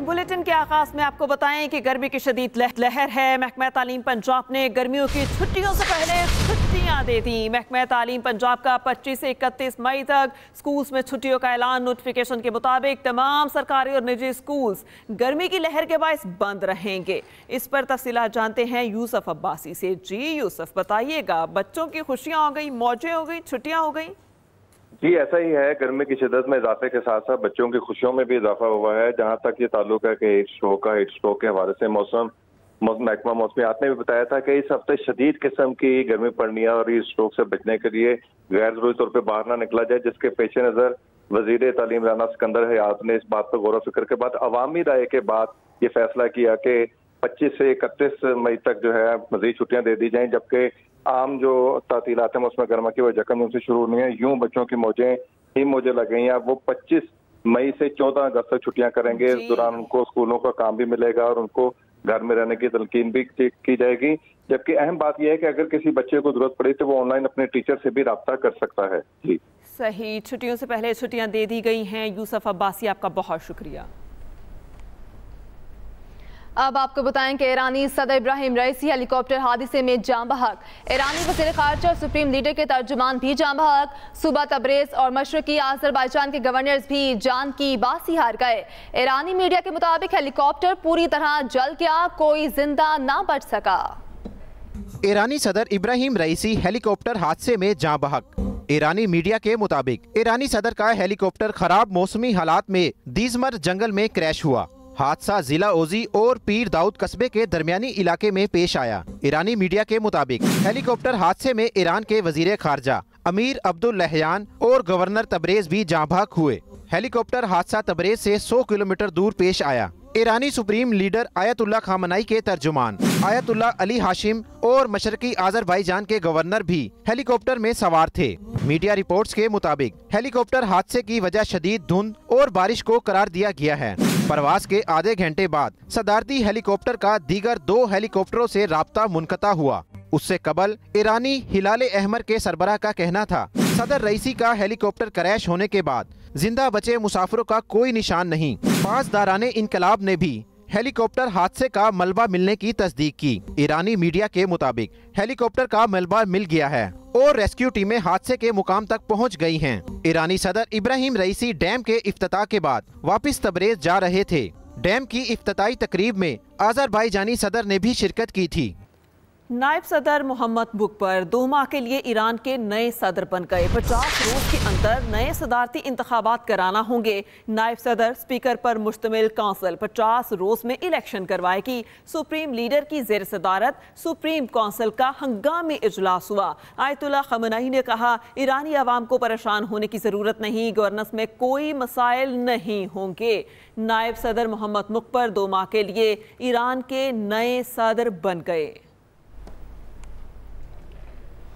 Bulletin के आगाज में आपको बताएं कि गर्मी की शदीद लहर है। महकमा तालीम पंजाब ने गर्मियों की छुट्टियों से पहले छुट्टियां दे दी। महकमा तालीम पंजाब का 25 से 31 मई तक स्कूल्स में छुट्टियों का ऐलान। नोटिफिकेशन के मुताबिक तमाम सरकारी और निजी स्कूल्स गर्मी की लहर के बायस बंद रहेंगे। इस पर तफसीलात जानते हैं यूसुफ अब्बासी से। जी यूसुफ, बताइएगा, बच्चों की खुशियां हो गई, मौजें हो गई, छुट्टियां हो गई? जी ऐसा ही है। गर्मी की शिद्दत में इजाफे के साथ साथ बच्चों की खुशियों में भी इजाफा हुआ है। जहां तक ये ताल्लुक है कि हीट स्ट्रोक के हवाले से महकमा मौसमियात ने भी बताया था कि इस हफ्ते शदीद किस्म की गर्मी पड़नी है और हीट स्ट्रोक से बचने के लिए गैर जरूरी तौर पर बाहर ना निकला जाए, जिसके पेश नज़र वजीर तालीम राना सिकंदर हयात ने इस बात पर गौर फिक्र के बाद अवामी राय के बाद ये फैसला किया कि 25 से 31 मई तक जो है मजीद छुट्टियां दे दी जाएं, जबकि आम जो तातीलात हैं उसमें गर्मा की वजह जून से शुरू होनी है। यूं बच्चों की मौजें लग गई हैं। वो 25 मई से 14 अगस्त तक छुट्टियां करेंगे। इस दौरान उनको स्कूलों का काम भी मिलेगा और उनको घर में रहने की तलकीन भी की जाएगी। जबकि अहम बात यह है कि अगर किसी बच्चे को जरूरत पड़ी तो वो ऑनलाइन अपने टीचर से भी राब्ता कर सकता है। जी सही, छुट्टियों से पहले छुट्टियां दे दी गई हैं। यूसुफ अब्बासी, आपका बहुत शुक्रिया। अब आपको बताएं कि ईरानी सदर इब्राहिम रईसी हेलीकॉप्टर हादसे में जान बहक। ईरानी वज़ीर ख़ारजा और सुप्रीम लीडर के तर्जुमान भी जान बहक। सूबा तबरेज़ और मशरकी आज़रबाईजान के गवर्नर्स भी जान की बासी हार गए। ईरानी मीडिया के मुताबिक हेलीकॉप्टर पूरी तरह जल गया, कोई जिंदा ना बच सका। ईरानी सदर इब्राहिम रईसी हेलीकॉप्टर हादसे में जान बहक। ईरानी मीडिया के मुताबिक ईरानी सदर का हेलीकॉप्टर खराब मौसमी हालात में दीजमर जंगल में क्रैश हुआ। हादसा जिला ओजी और पीर दाऊद कस्बे के दरमियानी इलाके में पेश आया। ईरानी मीडिया के मुताबिक हेलीकॉप्टर हादसे में ईरान के वजीर खारजा अमीर अब्दुल लहयान और गवर्नर तबरेज भी जाँ बहक हुए। हेलीकॉप्टर हादसा तबरेज से 100 किलोमीटर दूर पेश आया। ईरानी सुप्रीम लीडर आयतुल्ला खामनाई के तर्जुमान आयतुल्ला अली हाशिम और मशरकी आज़रबाईजान के गवर्नर भी हेलीकॉप्टर में सवार थे। मीडिया रिपोर्ट्स के मुताबिक हेलीकॉप्टर हादसे की वजह शदीद धुंध और बारिश को करार दिया गया है। परवाज के आधे घंटे बाद सदारती हेलीकॉप्टर का दीगर 2 हेलीकॉप्टरों से राब्ता मुनक़ता हुआ। उससे कबल ईरानी हिलाल अहमर के सरबराह का कहना था सदर रईसी का हेलीकॉप्टर क्रैश होने के बाद जिंदा बचे मुसाफिरों का कोई निशान नहीं। पासदाराने इनकलाब ने भी हेलीकॉप्टर हादसे का मलबा मिलने की तस्दीक की। ईरानी मीडिया के मुताबिक हेलीकॉप्टर का मलबा मिल गया है और रेस्क्यू टीमें हादसे के मुकाम तक पहुंच गई हैं। ईरानी सदर इब्राहिम रईसी डैम के इफ्तिताह के बाद वापस तबरेज जा रहे थे। डैम की इफ्तिताई तकरीब में आज़रबाईजानी सदर ने भी शिरकत की थी। नायब सदर मोहम्मद बुकपर 2 माह के लिए ईरान के नए सदर बन गए। 50 रोज के अंदर नए सदारती इंतखाबात कराना होंगे। नायब सदर स्पीकर पर मुश्तमिल काउंसिल 50 रोज में इलेक्शन करवाएगी। सुप्रीम लीडर की जेर सदारत सुप्रीम काउंसिल का हंगामी इजलास हुआ। आयतुल्ला खामनाई ने कहा, ईरानी आवाम को परेशान होने की जरूरत नहीं, गवर्नेंस में कोई मसाइल नहीं होंगे। नायब सदर मोहम्मद बुकपर 2 माह के लिए ईरान के नए सदर बन गए।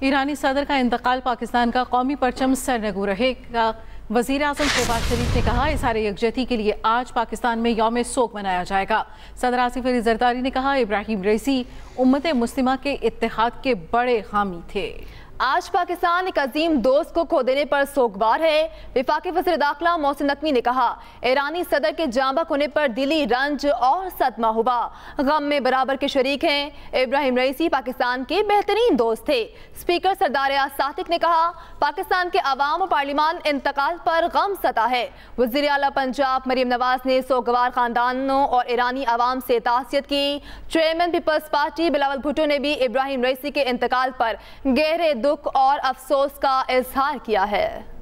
ईरानी सदर का इंतकाल पाकिस्तान का कौमी परचम सरनगू रहेगा। वज़ीर आज़म शहबाज शरीफ ने कहा, इज़हार यकजहती के लिए आज पाकिस्तान में यौम सोग मनाया जाएगा। सदर आसिफ अली ज़रदारी ने कहा, इब्राहिम रईसी उम्मत मुस्लिमा के इत्तेहाद के बड़े हामी थे। आज पाकिस्तान एक अजीम दोस्त को खो देने पर सोगवार है। विफाकी वज़ीर दाखिला मोहसिन नकवी ने कहा, ईरानी सदर के जांबक होने पर दिली रंज और सदमा हुआ, गम में बराबर के शरीक हैं। इब्राहिम रईसी पाकिस्तान के बेहतरीन दोस्त थे। स्पीकर सरदार सातिक ने कहा, पाकिस्तान के अवाम और पार्लिमान इंतकाल पर गम सता है। वज़ीर आला पंजाब मरीम नवाज ने सोगवार खानदानों और ईरानी अवाम से तासियत की। चेयरमैन पीपल्स पार्टी बिलावल भुट्टो ने भी इब्राहिम रईसी के इंतकाल पर गहरे दुख और अफसोस का इजहार किया है।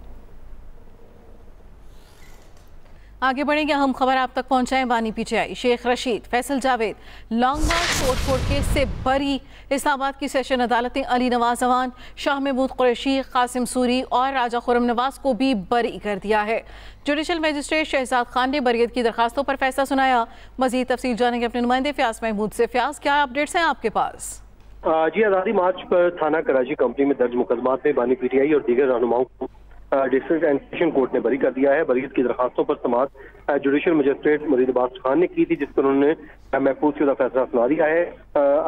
आगे बढ़ेंगे, हम खबर आप तक पहुंचाएं। बानी पीछे आई शेख रशीद, फैसल जावेद लॉन्ग मार्च तोड़फोड़ केस से बरी। इस्लामाबाद की सेशन अदालत ने अली नवाज अवान, शाह महमूद कुरैशी, कासिम सूरी और राजा खुर्रम नवाज को भी बरी कर दिया है। जुडिशल मजिस्ट्रेट शहजाद खान ने बरियत की दरखास्तों पर फैसला सुनाया। मजीद तफसील जानेंगे अपने नुमाइंदे फयाज महमूद से। फयाज, क्या अपडेट्स हैं आपके पास? जी, आज़ादी मार्च पर थाना कराची कंपनी में दर्ज मुकदमात में बानी पीटीआई और दीगर रहनुमाओं को ڈسٹرکٹ اینڈ سیشن کورٹ نے بری کر دیا ہے۔ بریت کی درخواستوں پر سماعت جوڈیشل مجسٹریٹ مرید عباس خان نے کی تھی، جس پر انہوں نے محفوظ شدہ فیصلہ سنا دیا ہے۔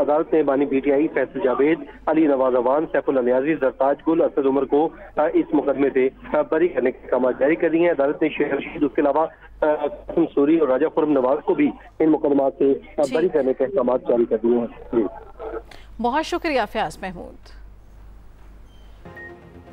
عدالت نے بانی P T I Faisal Javed, Ali Nawaz Awan, Saifullah Niazi, Zartaj Gul, Asad Umar کو اس مقدمے سے بری کرنے کے احکامات جاری کر دیے ہیں۔ عدالت نے شیخ رشید، اس کے علاوہ قاسم سوری اور راجہ خرم نواز کو بھی ان مقدمات سے بری کرنے کے احکامات جاری کر دیے ہیں۔ بہت شکریہ Fayyaz Mahmood.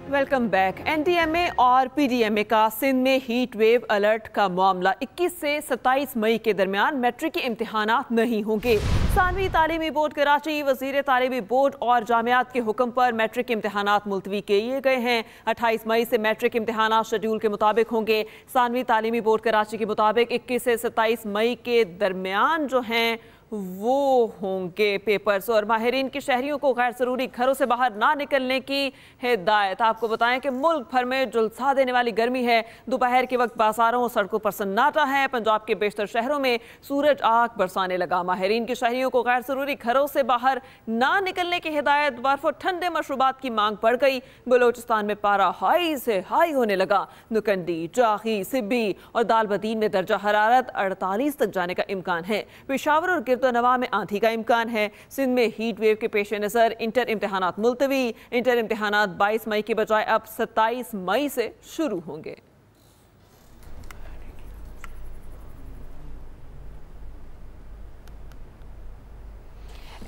Welcome back. N D M A اور پی ڈی ایم اے کا سندھ میں ہیٹ ویو الرٹ کا معاملہ 21 سے 27 مئی کے درمیان میٹرک کے امتحانات نہیں ہوں گے۔ ثانوی تعلیمی بورڈ کراچی، وزیر تعلیمی بورڈ اور جامعات کے حکم پر میٹرک امتحانات ملتوی کیے گئے ہیں۔ 28 مئی سے میٹرک امتحانات شیڈول کے مطابق ہوں گے۔ ثانوی تعلیمی بورڈ کراچی کے مطابق 21 سے 27 مئی کے درمیان جو ہیں وہ ہوں گے پیپرز، اور ماہرین کی شہریوں کو غیر ضروری گھروں سے باہر نہ نکلنے کی ہدایت۔ آپ کو بتائیں کہ ملک بھر میں جھلسا دینے والی گرمی ہے۔ دوپہر کے وقت بازاروں اور سڑکوں پر سناٹا ہے۔ پنجاب کے بیشتر شہروں میں سورج آگ برسانے لگا۔ ماہرین کی شہریوں کو غیر ضروری گھروں سے باہر نہ نکلنے کی ہدایت۔ برف اور ٹھنڈے مشروبات کی مانگ بڑھ گئی۔ بلوچستان میں پارا ہائی سے ہائی ہونے لگا۔ نکندی، چاخی، سبی اور دال بدین میں درجہ حرارت 48 تک جانے کا امکان ہے۔ پشاور اور گرد و نواح میں آندھی کا امکان ہے۔ سندھ میں ہیٹ ویو کے پیش نظر انٹر امتحانات ملتوی۔ انٹر امتحانات 22 مئی کے بجائے اب 27 مئی سے شروع ہوں گے۔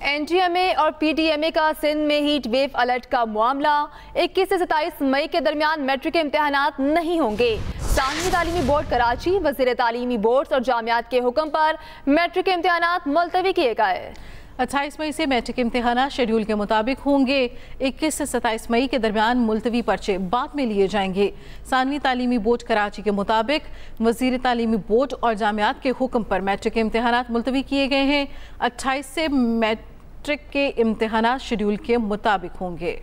این ڈی ایم اے اور پی ڈی ایم اے کا سندھ میں ہیٹ ویو الرٹ کا معاملہ 21 سے 27 مئی کے درمیان میٹرک کے امتحانات نہیں ہوں گے۔ ثانوی تعلیمی بورڈ کراچی، وزیر تعلیمی بورڈز اور جامعات کے حکم پر میٹرک کے امتحانات ملتوی کیے گئے۔ 28 مئی سے میٹرک امتحانات شیڈول کے مطابق ہوں گے۔ 21 سے 27 مئی کے درمیان ملتوی پرچے بعد میں لیے جائیں گے۔ ثانوی تعلیمی بورڈ کراچی کے مطابق وزیر تعلیمی بورڈ اور جامعات کے حکم پر میٹرک کے امتحانات ملتوی کیے گئے ہیں۔ 28 سے میٹرک کے امتحانات شیڈول کے مطابق ہوں گے۔